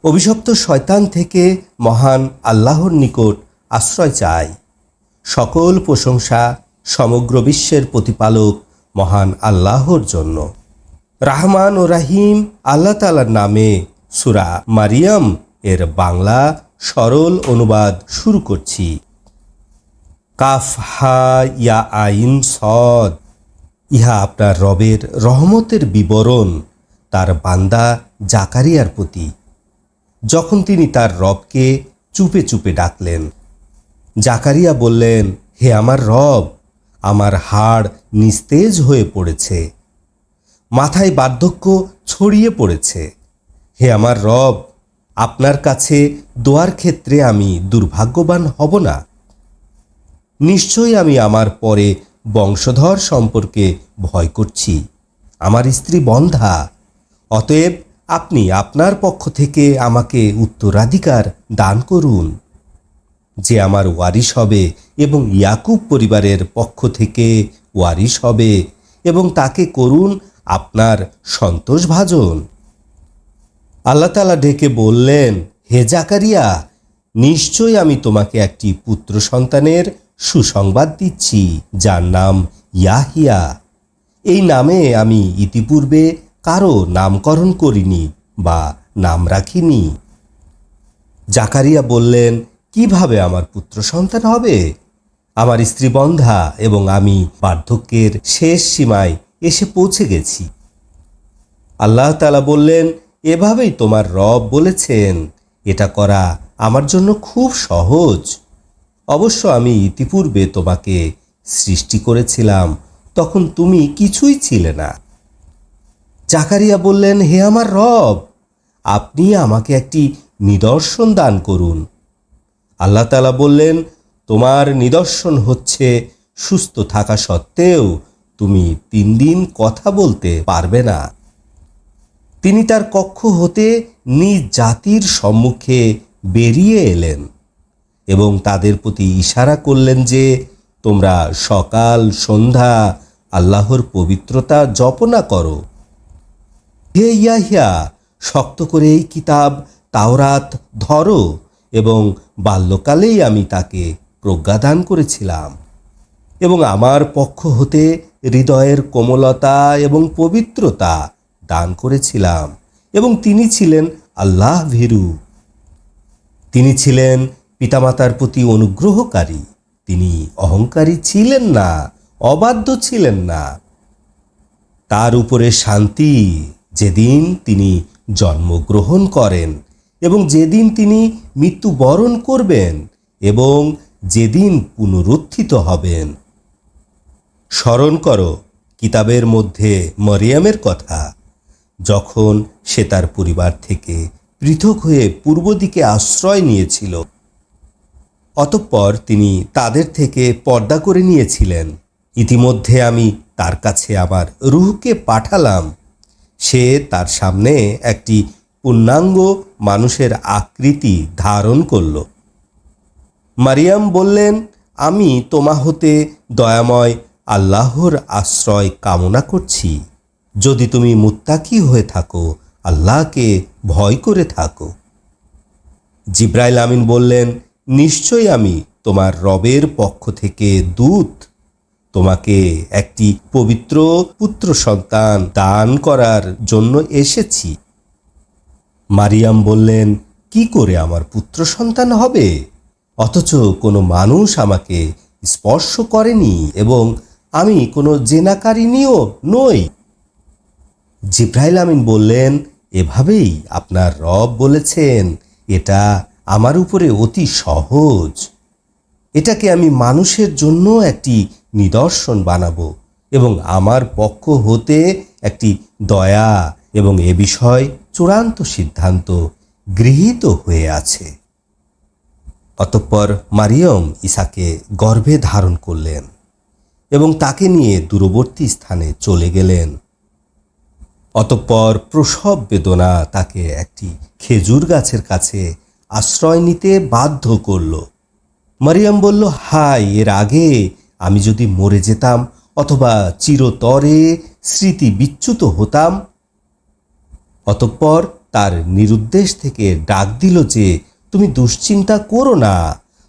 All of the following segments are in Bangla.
অভিশপ্ত শয়তান থেকে মহান আল্লাহর নিকট আশ্রয় চাই। সকল প্রশংসা সমগ্র বিশ্বের প্রতিপালক মহান আল্লাহর জন্য। রাহমান ও রাহিম আল্লাহ তাআলার নামে সূরা মারিয়াম এর বাংলা সরল অনুবাদ শুরু করছি। কাফ হা ইয়া আইন সদ। ইহা আপনার রবের রহমতের বিবরণ তার বান্দা জাকারিয়ার প্রতি, যখন তিনি তার রবকে চুপে চুপে ডাকলেন। জাকারিয়া বললেন, হে আমার রব, আমার হাড় নিস্তেজ হয়ে পড়েছে, মাথায় বার্ধক্য ছড়িয়ে পড়েছে। হে আমার রব, আপনার কাছে দোয়ার ক্ষেত্রে আমি দুর্ভাগ্যবান হব না। নিশ্চয়ই আমি আমার পরে বংশধর সম্পর্কে ভয় করছি। আমার স্ত্রী বন্ধ্যা, অতএব আপনি আপনার পক্ষ থেকে আমাকে উত্তরাধিকার দান করুন, যে আমার ওয়ারিশ হবে এবং ইয়াকুব পরিবারের পক্ষ থেকে ওয়ারিশ হবে, এবং তাকে করুন আপনার সন্তোষভাজন। আল্লাহ তাআলা ডেকে বললেন, হে জাকারিয়া, নিশ্চয়ই আমি তোমাকে একটি পুত্র সন্তানের সুসংবাদ দিচ্ছি, যার নাম ইয়াহিয়া। এই নামে আমি ইতিপূর্বে কারো নামকরণ করিনি বা নাম রাখিনি। জাকারিয়া বললেন, কিভাবে আমার পুত্র সন্তান হবে? আমার স্ত্রী বন্ধ্যা এবং আমি বার্ধক্যের শেষ সীমায় এসে পৌঁছে গেছি। আল্লাহ তাআলা বললেন, এভাবেই তোমার রব বলেছেন, এটা করা আমার জন্য খুব সহজ। অবশ্য আমি ইতিপূর্বে তোমাকে সৃষ্টি করেছিলাম, তখন তুমি কিছুই ছিলে না। জাকারিয়া বললেন, হে আমার রব, আপনি আমাকে একটি নিদর্শন দান করুন। আল্লাহ তাআলা বললেন, তোমার নিদর্শন হচ্ছে সুস্থ থাকা সত্ত্বেও তুমি 3 দিন কথা বলতে পারবে না। তিনি তার কক্ষ হতে নিজ জাতির সম্মুখে বেরিয়ে এলেন এবং তাদের প্রতি ইশারা করলেন যে, তোমরা সকাল সন্ধ্যা আল্লাহর পবিত্রতা জপনা করো। হে ইয়াহিয়া, শক্ত করে এই কিতাব তাওরাত ধরো, এবং বাল্যকালেই আমি তাকে প্রজ্ঞাদান করেছিলাম এবং আমার পক্ষ হতে হৃদয়ের কোমলতা এবং পবিত্রতা দান করেছিলাম, এবং তিনি ছিলেন আল্লাহ ভীরু। তিনি ছিলেন পিতামাতার প্রতি অনুগ্রহকারী। তিনি অহংকারী ছিলেন না, অবাধ্য ছিলেন না। তার উপরে শান্তি যেদিন তিনি জন্মগ্রহণ করেন এবং যেদিন তিনি মৃত্যুবরণ করবেন এবং যেদিন পুনরুত্থিত হবেন। স্মরণ করো কিতাবের মধ্যে মরিয়মের কথা, যখন সে তার পরিবার থেকে পৃথক হয়ে পূর্ব দিকে আশ্রয় নিয়েছিল। অতঃপর তিনি তাদের থেকে পর্দা করে নিয়েছিলেন। ইতিমধ্যে আমি তার কাছে আমার রূহকে পাঠালাম। সে তার সামনে একটি পূর্ণাঙ্গ মানুষের আকৃতি ধারণ করল। মারিয়াম বললেন, আমি তোমা হতে দয়াময় আল্লাহর আশ্রয় কামনা করছি, যদি তুমি মুত্তাকি হয়ে থাকো, আল্লাহকে ভয় করে থাকো। জিব্রাইল আমিন বললেন, নিশ্চয়ই আমি তোমার রবের পক্ষ থেকে দূত, তোমাকে একটি পবিত্র পুত্র সন্তান দান করার জন্য এসেছি। মারিয়াম বললেন, কি করে আমার পুত্র সন্তান হবে? অথচ কোনো মানুষ আমাকে স্পর্শ করেনি এবং আমি কোনো জেনাকারিনীও নই। জিব্রাইল আমিন বললেন, এভাবেই আপনার রব বলেছেন, এটা আমার উপরে অতি সহজ। এটাকে আমি মানুষের জন্য একটি নিদর্শন বানাবো এবং আমার পক্ষ হতে একটি দয়া, এবং এ বিষয় চূড়ান্ত সিদ্ধান্ত গৃহীত হয়ে আছে। অতঃপর মারিয়ম ঈসাকে গর্ভে ধারণ করলেন এবং তাকে নিয়ে দূরবর্তী স্থানে চলে গেলেন। অতঃপর প্রসব বেদনা তাকে একটি খেজুর গাছের কাছে আশ্রয় নিতে বাধ্য করল। মারিয়াম বলল, হায়, এর আগে আমি যদি মরে যেতাম অথবা চিরতরে স্মৃতি বিচ্যুত হতাম। অতঃপর তার নিরুদ্দেশ থেকে ডাক দিল যে, তুমি দুশ্চিন্তা করো না,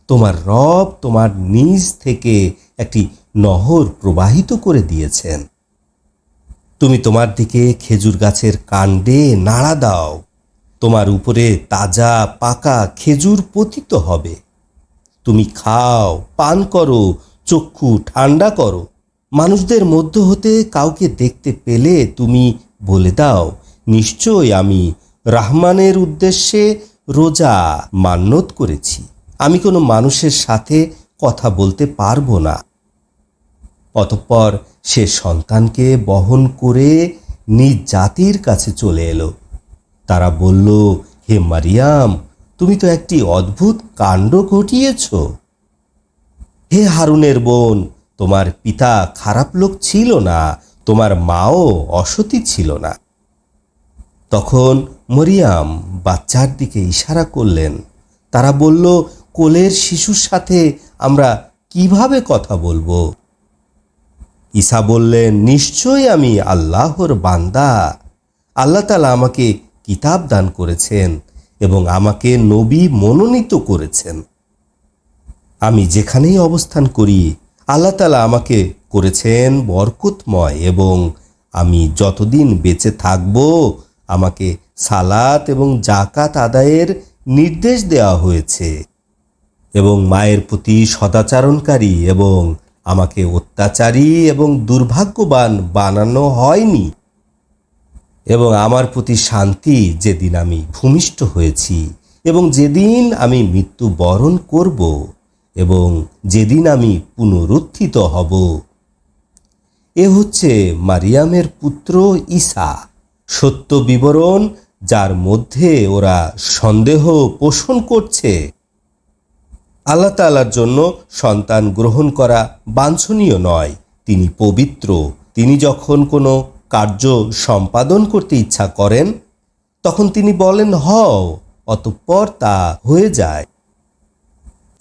তোমার রব তোমার নিজ থেকে একটি নহর প্রবাহিত করে দিয়েছেন। তুমি তোমার দিকে খেজুর গাছের কাণ্ডে নাড়া দাও, তোমার উপরে তাজা পাকা খেজুর পতিত হবে। তুমি খাও, পান করো, চক্ষু ঠান্ডা করো। মানুষদের মধ্য হতে কাউকে দেখতে পেলে তুমি বলে দাও, নিশ্চয় আমি রাহমানের উদ্দেশ্যে রোজা মান্যত করেছি, আমি কোনো মানুষের সাথে কথা বলতে পারবো না। অতঃপর সে সন্তানকে বহন করে নিজ জাতির কাছে চলে এলো। তারা বলল, হে মারিয়াম, তুমি তো একটি অদ্ভুত কাণ্ড ঘটিয়েছ। হে হারুনের বোন, তোমার পিতা খারাপ লোক ছিল না, তোমার মাও অসতী ছিল না। তখন মরিয়াম বাচ্চার দিকে ইশারা করলেন। তারা বলল, কোলের শিশুর সাথে আমরা কিভাবে কথা বলবো? ঈসা বললেন, নিশ্চয় আমি আল্লাহর বান্দা। আল্লাহ তাআলা আমাকে কিতাব দান করেছেন এবং আমাকে নবী মনোনীত করেছেন। আমি যেখানেই অবস্থান করি আল্লাহ তাআলা আমাকে করেছেন বরকতময়, এবং আমি যতদিন বেঁচে থাকব আমাকে সালাত এবং জাকাত আদায়ের নির্দেশ দেওয়া হয়েছে, এবং মায়ের প্রতি সদাচরণকারী এবং আমাকে অত্যাচারী এবং দুর্ভাগ্যবান বানানো হয়নি, এবং আমার প্রতি শান্তি যেদিন আমি ভূমিষ্ঠ হয়েছি এবং যেদিন আমি মৃত্যুবরণ করব এবং যেদিন আমি পুনরুত্থিত হব। এ হচ্ছে মারিয়ামের পুত্র ঈসা, সত্য বিবরণ যার মধ্যে ওরা সন্দেহ পোষণ করছে। আল্লাহ তাআলার জন্য সন্তান গ্রহণ করা বাঞ্ছনীয় নয়, তিনি পবিত্র। তিনি যখন কোনো কার্য সম্পাদন করতে ইচ্ছা করেন তখন তিনি বলেন হও, অতঃপর তা হয়ে যায়।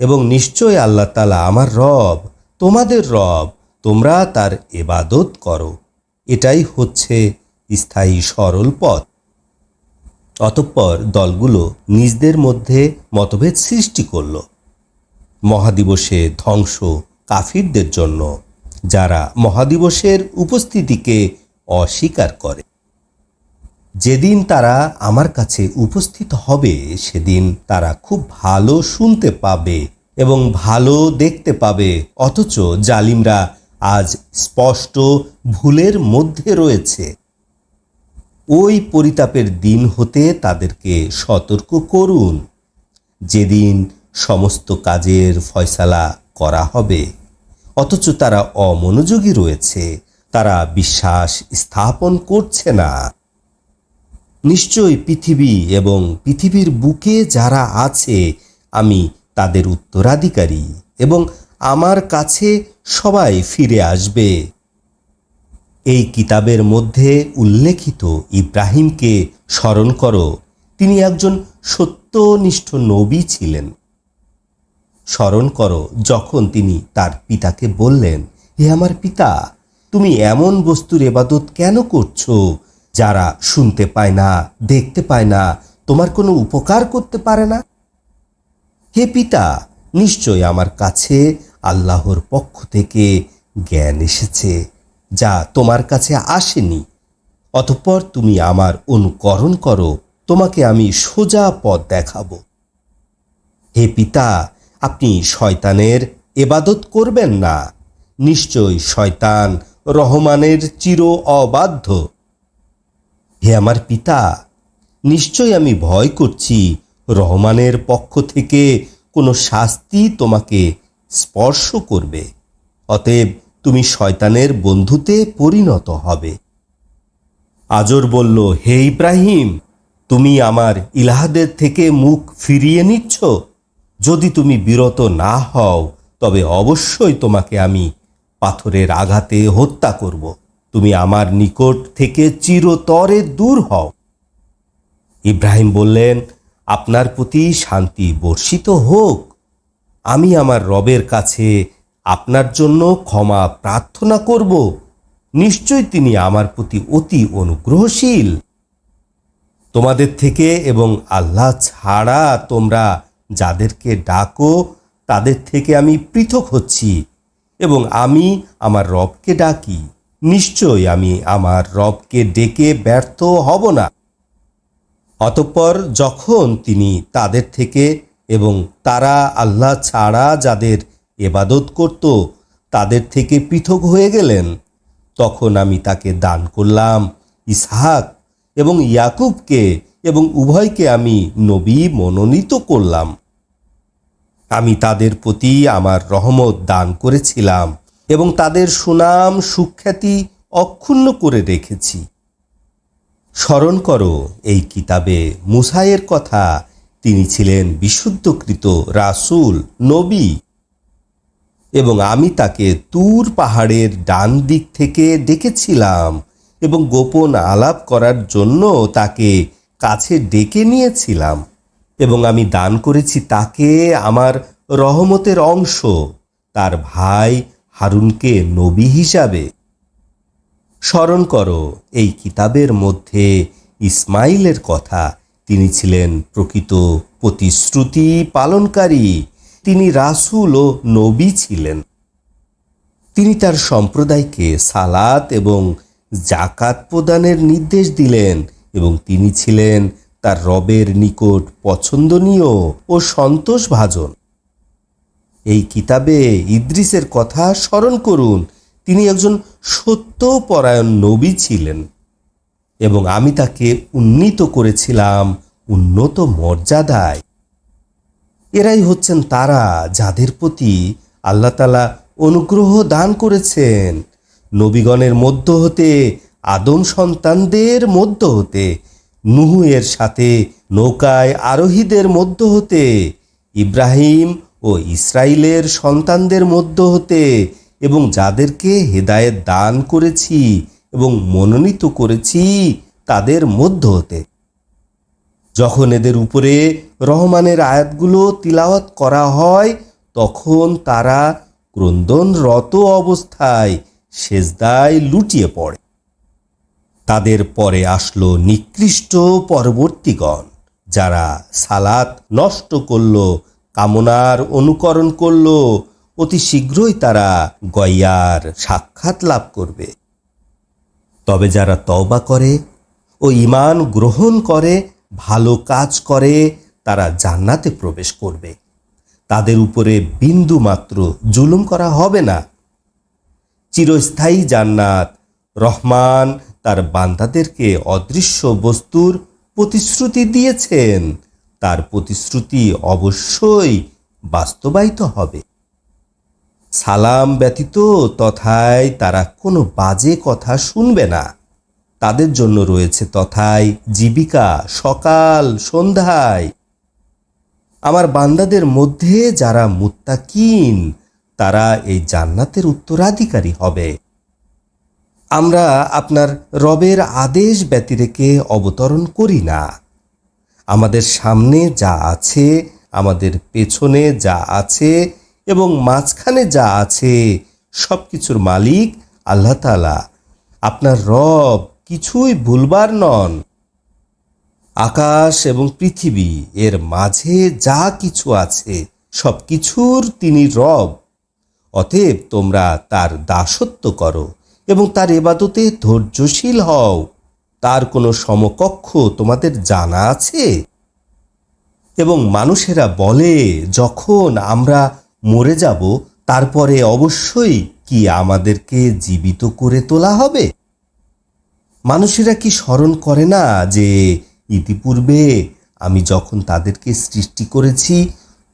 এবং নিশ্চয় আল্লাহ তাআলা আমার রব, তোমাদের রব, তোমরা তার ইবাদত করো। এটাই হচ্ছে স্থায়ী সরল পথ। অতঃপর দলগুলো নিজদের মধ্যে মতভেদ সৃষ্টি করল। মহাদিবসে ধ্বংস কাফিরদের জন্য, যারা মহাদিবসের উপস্থিতিকে অস্বীকার করে। যেদিন তারা আমার কাছে উপস্থিত হবে সেদিন তারা খুব ভালো শুনতে পাবে এবং ভালো দেখতে পাবে, অথচ জালিমরা আজ স্পষ্ট ভুলের মধ্যে রয়েছে। ওই পরিতাপের দিন হতে তাদেরকে সতর্ক করুন, যেদিন সমস্ত কাজের ফয়সালা করা হবে, অথচ তারা অমনোযোগী রয়েছে, তারা বিশ্বাস স্থাপন করছে না। নিশ্চয় পৃথিবী এবং পৃথিবীর বুকে যারা আছে আমি তাদের উত্তরাধিকারী, এবং আমার কাছে সবাই ফিরে আসবে। এই কিতাবের মধ্যে উল্লেখিত ইব্রাহিমকে স্মরণ করো, তিনি একজন সত্যনিষ্ঠ নবী ছিলেন। স্মরণ করো যখন তিনি তার পিতাকে বললেন, হে আমার পিতা, তুমি এমন বস্তুর ইবাদত কেন করছো যারা শুনতে পায় না, দেখতে পায় না, তোমার কোনো উপকার করতে পারে না? হে পিতা, নিশ্চয় আমার কাছে আল্লাহর পক্ষ থেকে জ্ঞান এসেছে যা তোমার কাছে আসেনি। অতঃপর তুমি আমার অনুকরণ করো, তোমাকে আমি সোজা পথ দেখাবো। হে পিতা, আপনি শয়তানের ইবাদত করবেন না, নিশ্চয় শয়তান রহমানের চির অবাধ্য। হে আমার পিতা, নিশ্চয় আমি ভয় করছি রহমানের পক্ষ থেকে কোনো শাস্তি তোমাকে স্পর্শ করবে, অতএব তুমি শয়তানের বন্ধুতে পরিণত হবে। আজর বলল, হে ইব্রাহিম, তুমি আমার ইলাহদের থেকে মুখ ফিরিয়ে নিচ্ছ? যদি তুমি বিরত না হও তবে অবশ্যই তোমাকে আমি পাথরের আঘাতে হত্যা করব। তুমি আমার নিকট থেকে চিরতরে দূর হও। ইব্রাহিম বললেন, আপনার প্রতি শান্তি বর্ষিত হোক। আমি আমার রবের কাছে আপনার জন্য ক্ষমা প্রার্থনা করব, নিশ্চয় তিনি আমার প্রতি অতি অনুগ্রহশীল। তোমাদের থেকে এবং আল্লাহ ছাড়া তোমরা যাদেরকে ডাকো তাদের থেকে আমি পৃথক হচ্ছি এবং আমি আমার রবকে ডাকি। নিশ্চয় আমি আমার রবকে ডেকে ব্যর্থ হব না। অতঃপর যখন তিনি তাদের থেকে এবং তারা আল্লাহ ছাড়া যাদের ইবাদত করত তাদের থেকে পৃথক হয়ে গেলেন, তখন আমি তাকে দান করলাম ইসহাক এবং ইয়াকুবকে, এবং উভয়কে আমি নবী মনোনীত করলাম। আমি তাদের প্রতি আমার রহমত দান করেছিলাম এবং তাদের সুনাম সুখ্যাতি অক্ষুণ্ণ করে রেখেছি। স্মরণ করো এই কিতাবে মুসায়ের কথা। তিনি ছিলেন বিশুদ্ধকৃত রাসূল, নবী, এবং আমি তাকে তুর পাহাড়ের ডান দিক থেকে ডেকেছিলাম এবং গোপন আলাপ করার জন্য তাকে কাছে ডেকে নিয়েছিলাম, এবং আমি দান করেছি তাকে আমার রহমতের অংশ, তার ভাই হারুনকে নবী হিসাবে। স্মরণ করো এই কিতাবের মধ্যে ইসমাইলের কথা। তিনি ছিলেন প্রকৃত প্রতিশ্রুতি পালনকারী। তিনি রাসূল ও নবী ছিলেন। তিনি তার সম্প্রদায়কে সালাত এবং জাকাত প্রদানের নির্দেশ দিলেন এবং তিনি ছিলেন তার রবের নিকট পছন্দনীয় ও সন্তোষভাজন। এই কিতাবে ইদ্রিসের কথা স্মরণ করুন। তিনি একজন সত্যপরায়ণ নবী ছিলেন এবং আমি তাকে উন্নীত করেছিলাম উন্নত মর্যাদায়। এরাই হচ্ছেন তারা যাদের প্রতি আল্লাহ তাআলা অনুগ্রহ দান করেছেন। নবীগণের মধ্য হতে, আদম সন্তানদের মধ্য হতে, নূহ এর সাথে নৌকায় আরোহীদের মধ্য হতে, ইব্রাহিম ও ইসরাইলের সন্তানদের মধ্য হতে, এবং যাদেরকে হেদায়েত দান করেছি এবং মনোনীত করেছি তাদের মধ্য হতে। যখন এদের উপরে রহমানের আয়াতগুলো তিলাওয়াত করা হয় তখন তারা ক্রন্দনরত অবস্থায় সেজদায় লুটিয়ে পড়ে। তাদের পরে আসলো নিকৃষ্ট পরবর্তীগণ, যারা সালাত নষ্ট করল, কামনার অনুকরণ করল। অতি শীঘ্রই তারা গয়ার সাক্ষাৎ লাভ করবে। তবে যারা তওবা করে ও ঈমান গ্রহণ করে, ভালো কাজ করে, তারা জান্নাতে প্রবেশ করবে। তাদের উপরে বিন্দু মাত্র জুলুম করা হবে না। চিরস্থায়ী জান্নাত। রহমান তার বান্দাদেরকে অদৃশ্য বস্তুর প্রতিশ্রুতি দিয়েছেন। তার প্রতিশ্রুতি অবশ্যই বাস্তবায়িত হবে। সালাম ব্যতীত তথায় তারা কোনো বাজে কথা শুনবে না। তাদের জন্য রয়েছে তথায় জীবিকা সকাল সন্ধ্যায়। আমার বান্দাদের মধ্যে যারা মুত্তাকিন তারা এই জান্নাতের উত্তরাধিকারী হবে। আমরা আপনার রবের আদেশ ব্যতিরেকে অবতরণ করি না। আমাদের সামনে যা আছে, আমাদের পেছনে যা আছে এবং মাঝখানে যা আছে, সব কিছুর মালিক আল্লাহ তাআলা। আপনার রব কিছুই ভুলবার নন। আকাশ এবং পৃথিবী এর মাঝে যা কিছু আছে সব কিছুর তিনি রব। অতএব তোমরা তার দাসত্ব করো এবং তার ইবাদতে ধৈর্যশীল হও। তার কোনো সমকক্ষ তোমাদের জানা আছে? এবং মানুষেরা বলে, যখন আমরা মরে যাব তারপরে অবশ্যই কি আমাদেরকে জীবিত করে তোলা হবে? মানুষেরা কি স্মরণ করে না যে ইতিপূর্বে আমি যখন তাদেরকে সৃষ্টি করেছি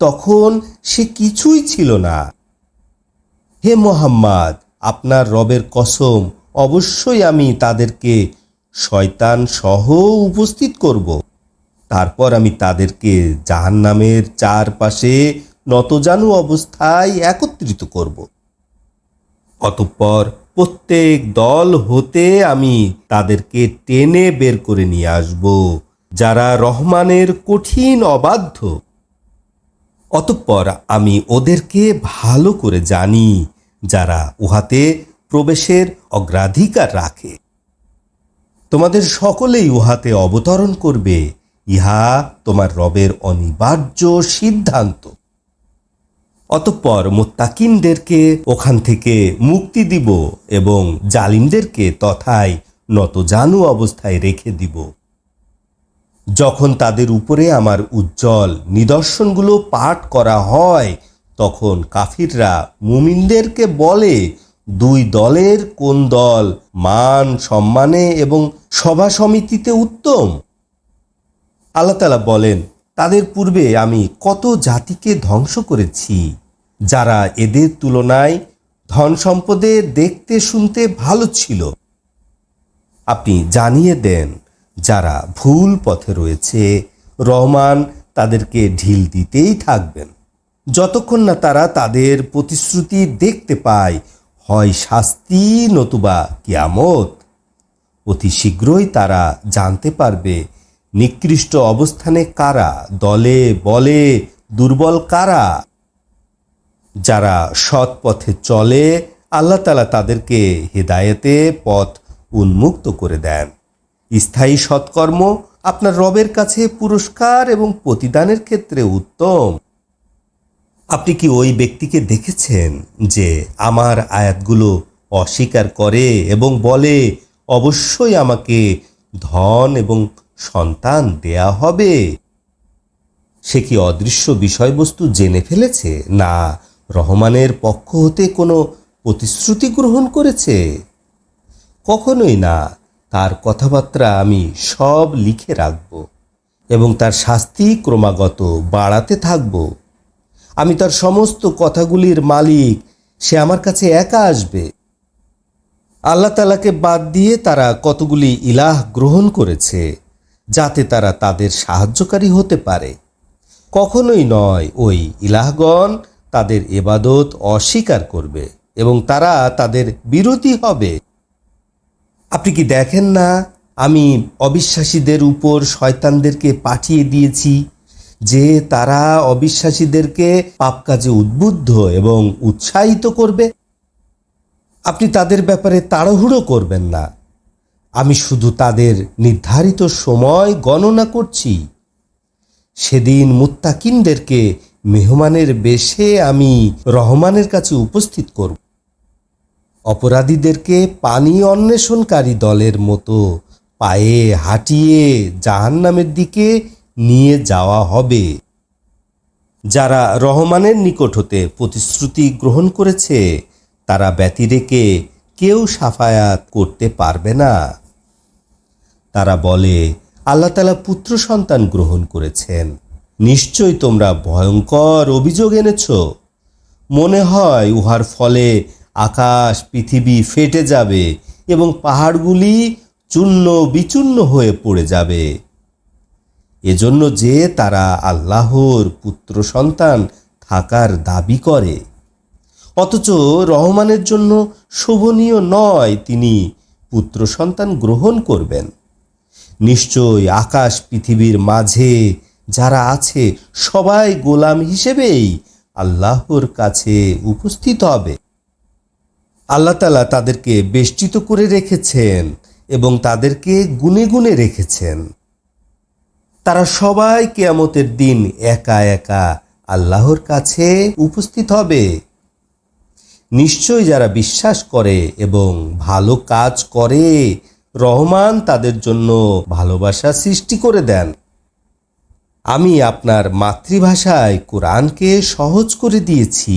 তখন সে কিছুই ছিল না? হে মুহাম্মদ, আপনার রবের কসম, অবশ্যই আমি তাদেরকে শয়তান সহ উপস্থিত করব। তারপর আমি তাদেরকে জাহান্নামের চারপাশে নতজানু অবস্থায় একত্রিত করব। অতঃপর প্রত্যেক দল হতে আমি তাদেরকে টেনে বের করে নিয়ে আসব, যারা রহমানের কঠিন অবাধ্য। অতঃপর আমি ওদেরকে ভালো করে জানি, যারা উহাতে প্রবেশের অগ্রাধিকার রাখে। তোমাদের সকলেই উহাতে অবতরণ করবে, ইহা তোমার রবের অনিবার্য সিদ্ধান্ত। অতঃপর মুত্তাকিনদেরকে ওখান থেকে মুক্তি দিব এবং জালিমদেরকে তথায় নতজানু অবস্থায় রেখে দিব। যখন তাদের উপরে আমার উজ্জ্বল নিদর্শনগুলো পাঠ করা হয়, তখন কাফিররা মুমিনদেরকে বলে, দুই দলের কোন দল মান সম্মানে এবং সভা সমিতিতে উত্তম? আল্লাহ তাআলা বলেন, তাদের পূর্বে আমি কত জাতিকে ধ্বংস করেছি, যারা এদের তুলনায় ধন সম্পদে দেখতে শুনতে ভালো ছিল। আপনি জানিয়ে দেন, যারা ভুল পথে রয়েছে, রহমান তাদেরকে ঢিল দিতেই থাকবেন যতক্ষণ না তারা তাদের প্রতিশ্রুতি দেখতে পায়, হয় শাস্তি নতুবা কিয়ামত। অতি শীঘ্রই তারা জানতে পারবে নিকৃষ্ট অবস্থানে কারা, দলে বলে দুর্বল কারা। যারা সৎ পথে চলে, আল্লাহ তাআলা তাদেরকে হেদায়েতে পথ উন্মুক্ত করে দেন। স্থায়ী সৎকর্ম আপনার রবের কাছে পুরস্কার এবং প্রতিদানের ক্ষেত্রে উত্তম। আপনি কি ওই ব্যক্তিকে দেখেছেন যে আমার আয়াতগুলো অস্বীকার করে এবং বলে, অবশ্যই আমাকে ধন এবং সন্তান দেয়া হবে? সে কি অদৃশ্য বিষয়বস্তু জেনে ফেলেছে, না রহমানের পক্ষ হতে কোনো প্রতিশ্রুতি গ্রহণ করেছে? কখনোই না। তার কথাবার্তা আমি সব লিখে রাখব এবং তার শাস্তি ক্রমাগত বাড়াতে থাকব। আমি তার সমস্ত কথাগুলির মালিক, সে আমার কাছে একা আসবে। আল্লাহ তাআলাকে বাদ দিয়ে তারা কতগুলি ইলাহ গ্রহণ করেছে, যাতে তারা তাদের সাহায্যকারী হতে পারে। কখনোই নয়, ওই ইলাহগণ তাদের ইবাদত অস্বীকার করবে এবং তারা তাদের বিরোধী হবে। আপনি কি দেখেন না, আমি অবিশ্বাসীদের উপর শয়তানদেরকে পাঠিয়ে দিয়েছি যে তারা অবিশ্বাসীদেরকে পাপ কাজে উদ্বুদ্ধ এবং উৎসাহিত করবে? আপনি তাদের ব্যাপারে তাড়াহুড়ো করবেন না। আমি শুধু তাদের নির্ধারিত সময় গণনা করছি। সেদিন মুত্তাকিনদেরকে মেহমানের বেশে আমি রহমানের কাছে উপস্থিত করব। অপরাধীদেরকে পানি অন্বেষণকারী দলের মতো পায়ে হাঁটিয়ে জাহান্নামের দিকে নিয়ে যাওয়া হবে। যারা রহমানের নিকট হতে প্রতিশ্রুতি গ্রহণ করেছে, তারা ব্যতিরেকে কেউ সাফায়াত করতে পারবে না। তারা বলে, আল্লাহ তাআলা পুত্র সন্তান গ্রহণ করেছেন। নিশ্চয়ই তোমরা ভয়ঙ্কর অভিযোগ এনেছ। মনে হয় উহার ফলে আকাশ পৃথিবী ফেটে যাবে এবং পাহাড়গুলি চূর্ণ বিচূর্ণ হয়ে পড়ে যাবে, এজন্য যে তারা আল্লাহর পুত্র সন্তান থাকার দাবি করে। অথচ রহমানের জন্য শোভনীয় নয় তিনি পুত্র সন্তান গ্রহণ করবেন। নিশ্চয় আকাশ পৃথিবীর মাঝে যারা আছে সবাই গোলাম হিসেবেই আল্লাহর কাছে উপস্থিত হবে। আল্লাহ তাআলা তাদেরকে বেষ্টিত করে রেখেছেন এবং তাদেরকে গুনে গুনে রেখেছেন। তারা সবাই কিয়ামতের দিন একা একা আল্লাহর কাছে উপস্থিত হবে। নিশ্চয় যারা বিশ্বাস করে এবং ভালো কাজ করে, রহমান তাদের জন্য ভালোবাসা সৃষ্টি করে দেন। আমি আপনার মাতৃভাষায় কোরআনকে সহজ করে দিয়েছি,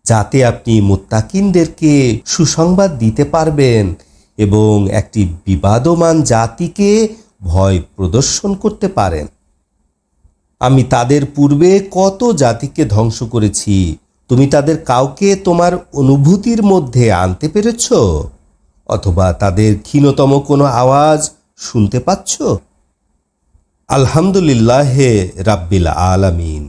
যাতে আপনি মুত্তাকিনদেরকে সুসংবাদ দিতে পারবেন এবং একটি বিবাদমান জাতিকে ভয় প্রদর্শন করতে পারেন। আমি তাদের পূর্বে কত জাতিকে ধ্বংস করেছি, তুমি তাদের কাউকে তোমার অনুভূতির মধ্যে আনতে পেরেছ? অথবা তাদের ক্ষীণতম কোনো আওয়াজ শুনতে পাচ্ছ? আলহামদুলিল্লাহ রাব্বিল আলামিন।